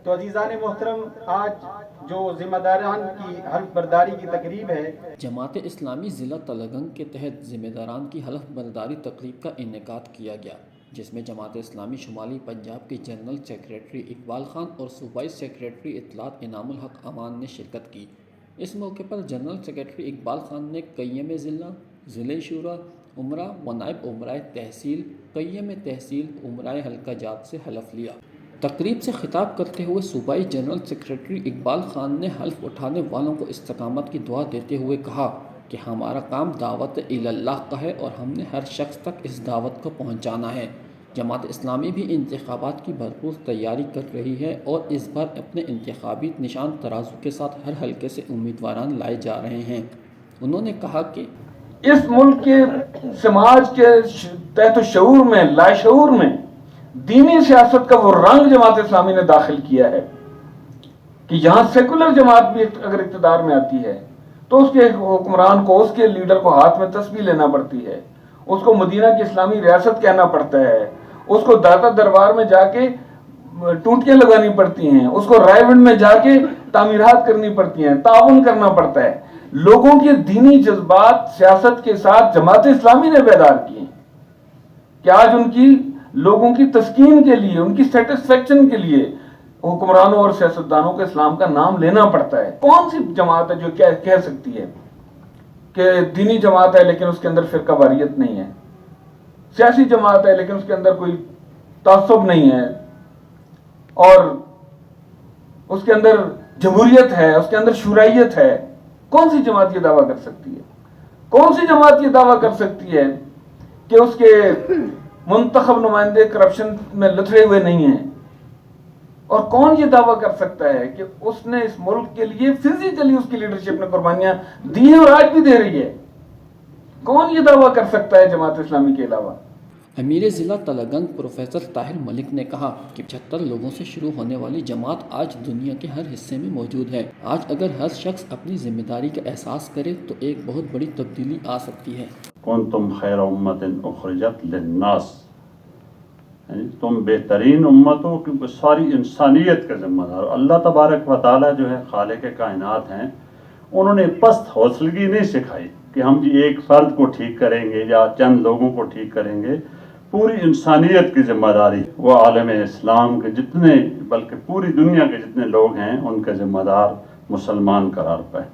تو عزیزان محترم، آج جو ذمہ داران کی حلف برداری کی تقریب ہے، جماعت اسلامی ضلع تلگنگ کے تحت ذمہ داران کی حلف برداری تقریب کا انعقاد کیا گیا، جس میں جماعت اسلامی شمالی پنجاب کے جنرل سیکریٹری اقبال خان اور صوبائی سیکریٹری اطلاعات انعام الحق امان نے شرکت کی۔ اس موقع پر جنرل سیکریٹری اقبال خان نے قیم ضلع، ضلع شورا امرا و نائب امرائے تحصیل، قیم تحصیل امرائے حلقہ جات سے حلف لیا۔ تقریب سے خطاب کرتے ہوئے صوبائی جنرل سیکریٹری اقبال خان نے حلف اٹھانے والوں کو استقامت کی دعا دیتے ہوئے کہا کہ ہمارا کام دعوت اللہ کا ہے اور ہم نے ہر شخص تک اس دعوت کو پہنچانا ہے۔ جماعت اسلامی بھی انتخابات کی بھرپور تیاری کر رہی ہے اور اس بار اپنے انتخابی نشان ترازو کے ساتھ ہر حلقے سے امیدواران لائے جا رہے ہیں۔ انہوں نے کہا کہ اس ملک کے سماج کے تحت شعور میں، لاشعور میں دینی سیاست کا وہ رنگ جماعت اسلامی نے داخل کیا ہے کہ یہاں سیکولر جماعت بھی اگر اقتدار میں آتی ہے تو اس کے حکمران کو، اس کے لیڈر کو ہاتھ میں تسبیح لینا پڑتی ہے، اس کو مدینہ کی اسلامی ریاست کہنا پڑتا ہے، اس کو داتا دربار میں جا کے ٹوٹیاں لگانی پڑتی ہیں، اس کو رائے ونڈ میں جا کے تعمیرات کرنی پڑتی ہیں، تعاون کرنا پڑتا ہے۔ لوگوں کے دینی جذبات سیاست کے ساتھ جماعت اسلامی نے بیدار کیے کہ آج ان کی لوگوں کی تسکین کے لیے، ان کی سیٹسفیکشن کے لیے حکمرانوں اور سیاستدانوں کے اسلام کا نام لینا پڑتا ہے۔ کون سی جماعت ہے جو کہہ سکتی ہے کہ دینی جماعت ہے لیکن اس کے اندر فرقہ واریت نہیں ہے، سیاسی جماعت ہے لیکن اس کے اندر کوئی تعصب نہیں ہے، اور اس کے اندر جمہوریت ہے، اس کے اندر شورائیت ہے؟ کون سی جماعت یہ دعویٰ کر سکتی ہے؟ کون سی جماعت یہ دعویٰ کر سکتی ہے کہ اس کے منتخب نمائندے کرپشن میں لتھڑے ہوئے نہیں ہیں؟ اور کون یہ دعویٰ کر سکتا ہے کہ اس نے اس ملک کے لیے فزیکلی اس کی لیڈرشپ نے قربانیاں دی ہیں اور آج بھی دے رہی ہے؟ کون یہ دعویٰ کر سکتا ہے جماعت اسلامی کے علاوہ؟ امیر ضلع تلگنگ پروفیسر طاہر ملک نے کہا کہ 75 لوگوں سے شروع ہونے والی جماعت آج دنیا کے ہر حصے میں موجود ہے۔ آج اگر ہر شخص اپنی ذمہ داری کا احساس کرے تو ایک بہت بڑی تبدیلی آ سکتی ہے۔ کنتم خیر امت اخرجت للناس، یعنی تم بہترین امت ہو کیونکہ ساری انسانیت کا ذمہ دار۔ اللہ تبارک و تعالیٰ جو ہے خالق کائنات ہیں، انہوں نے پست حوصلگی نہیں سکھائی کہ ہم جی ایک فرد کو ٹھیک کریں گے یا چند لوگوں کو ٹھیک کریں گے۔ پوری انسانیت کی ذمہ داری وہ عالم اسلام کے جتنے، بلکہ پوری دنیا کے جتنے لوگ ہیں ان کا ذمہ دار مسلمان قرار پائے۔